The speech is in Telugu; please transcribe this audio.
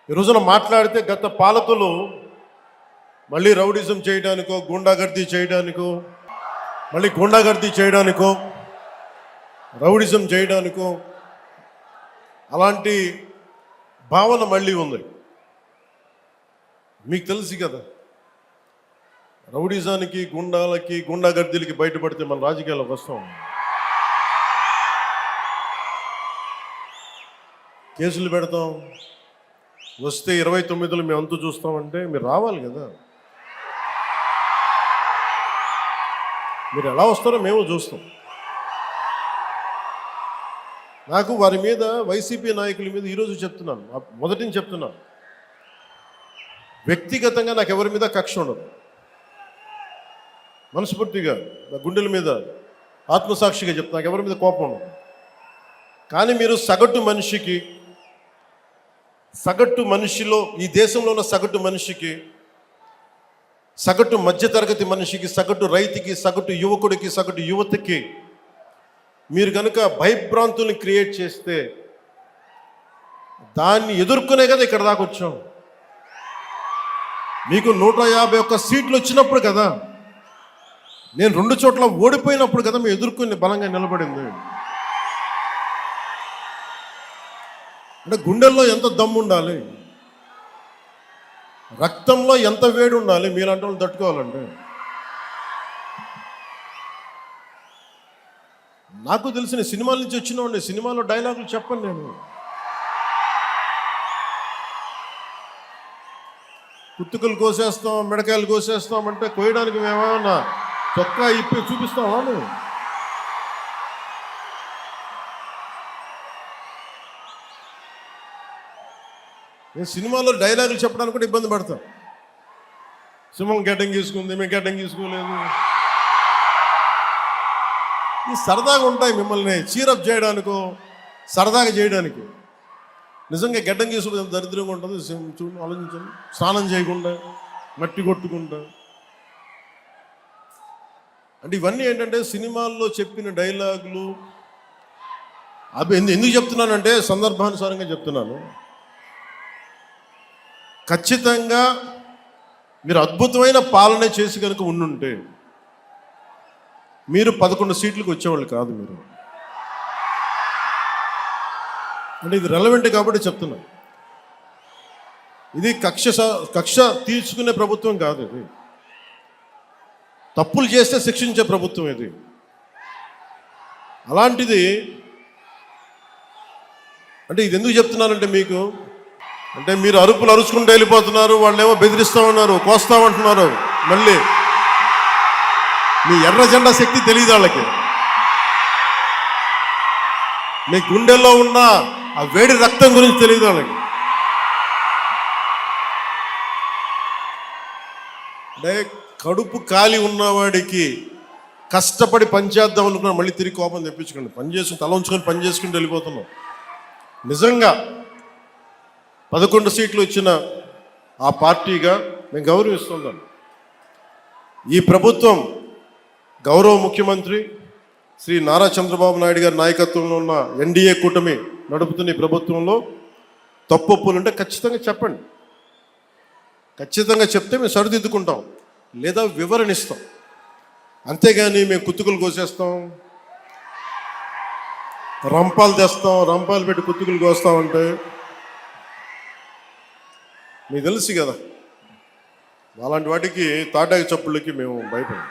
ఈ రోజున మాట్లాడితే గత పాలకులు మళ్ళీ రౌడిజం చేయడానికో గుండాగర్దీ చేయడానికో రౌడిజం చేయడానికో అలాంటి భావన మళ్ళీ ఉంది. మీకు తెలుసు కదా, రౌడిజానికి గుండాగర్దీలకి బయటపడితే మన రాజకీయాలకు వస్తాం. కేసులు పెడతాం, వస్తే 29లో మేము అంతు చూస్తామంటే మీరు రావాలి కదా. మీరు ఎలా వస్తారో మేము చూస్తాం. నాకు వారి మీద, వైసీపీ నాయకుల మీద ఈరోజు చెప్తున్నాను, మొదటి నుంచి చెప్తున్నాను, వ్యక్తిగతంగా నాకు ఎవరి మీద కక్ష ఉండదు. మనస్ఫూర్తిగా నా గుండెల మీద ఆత్మసాక్షిగా చెప్తాను, నాకు ఎవరి మీద కోపం ఉండదు. కానీ మీరు సగటు మనిషిలో, ఈ దేశంలో ఉన్న సగటు మనిషికి, సగటు మధ్యతరగతి మనిషికి, సగటు రైతుకి, సగటు యువకుడికి, సగటు యువతకి మీరు కనుక భయభ్రాంతుల్ని క్రియేట్ చేస్తే దాన్ని ఎదుర్కొనే కదా ఇక్కడ దాకా వచ్చాం. మీకు 151 సీట్లు వచ్చినప్పుడు కదా, నేను 2 చోట్ల ఓడిపోయినప్పుడు కదా మేము ఎదుర్కొని బలంగా నిలబడింది. అంటే గుండెల్లో ఎంత దమ్ము ఉండాలి, రక్తంలో ఎంత వేడి ఉండాలి మీలాంటి వాళ్ళు తట్టుకోవాలంటే. నాకు తెలిసిన సినిమాల నుంచి వచ్చినవాడిని, సినిమాలో డైలాగులు చెప్పను నేను. కుత్తుకలు కోసేస్తాం, మిడకాయలు కోసేస్తాం అంటే కోయడానికి మేమేమన్నా చొక్కా ఇప్పి చూపిస్తామా? నేను సినిమాలో డైలాగులు చెప్పడానికి కూడా ఇబ్బంది పడతాను. సింహం గడ్డం గీసుకుంది, మేము గడ్డం గీసుకోలేదు. ఈ సరదాగా ఉంటాయి మిమ్మల్ని చీరప్ చేయడానికో సరదాగా చేయడానికి. నిజంగా గడ్డం గీసుకుంటే దరిద్రంగా ఉంటుంది. చూడండి, ఆలోచించండి. స్నానం చేయకుండా, మట్టి కొట్టుకుంటా. అంటే ఇవన్నీ ఏంటంటే సినిమాల్లో చెప్పిన డైలాగులు. అవి ఎందుకు చెప్తున్నానంటే సందర్భానుసారంగా చెప్తున్నాను. ఖచ్చితంగా మీరు అద్భుతమైన పాలన చేసి కనుక ఉండుంటే మీరు 11 సీట్లకు వచ్చేవాళ్ళు కాదు. మీరు అంటే ఇది రెలవెంట్ కాబట్టి చెప్తున్నా. ఇది కక్ష తీర్చుకునే ప్రభుత్వం కాదు. ఇది తప్పులు చేస్తే శిక్షించే ప్రభుత్వం ఇది. అలాంటిది అంటే ఇది ఎందుకు చెప్తున్నానంటే మీకు, అంటే మీరు అరుపులు అరుచుకుంటూ వెళ్ళిపోతున్నారు, వాళ్ళేమో బెదిరిస్తామన్నారు, కోస్తామంటున్నారు. మళ్ళీ మీ ఎర్ర జెండా శక్తి తెలియదు వాళ్ళకి. మీ గుండెల్లో ఉన్న ఆ వేడి రక్తం గురించి తెలియదు వాళ్ళకి. అంటే కడుపు కాలి ఉన్నవాడికి కష్టపడి పనిచేద్దాం అనుకున్నా మళ్ళీ తిరిగి కోపం తెప్పించుకోండి. పని చేసుకుని తల ఉంచుకొని పని చేసుకుంటూ వెళ్ళిపోతున్నాం. నిజంగా 11 సీట్లు వచ్చిన ఆ పార్టీగా మేము గౌరవిస్తున్నాం. ఈ ప్రభుత్వం గౌరవ ముఖ్యమంత్రి శ్రీ నారా చంద్రబాబు నాయుడు గారి నాయకత్వంలో ఉన్న ఎన్డీఏ కూటమి నడుపుతున్న ఈ ప్రభుత్వంలో తప్పులుంటే ఖచ్చితంగా చెప్పండి. ఖచ్చితంగా చెప్తే మేము సరిదిద్దుకుంటాం, లేదా వివరణ ఇస్తాం. అంతేగాని మేము కుత్తుకులు కోసేస్తాం, రంపాలు తెస్తాం, రంపాలు పెట్టి కుత్తుకులు కోస్తామంటే మీకు తెలుసు కదా, అలాంటి వాటికి తాటాకి చప్పుళ్ళకి మేము భయపడం.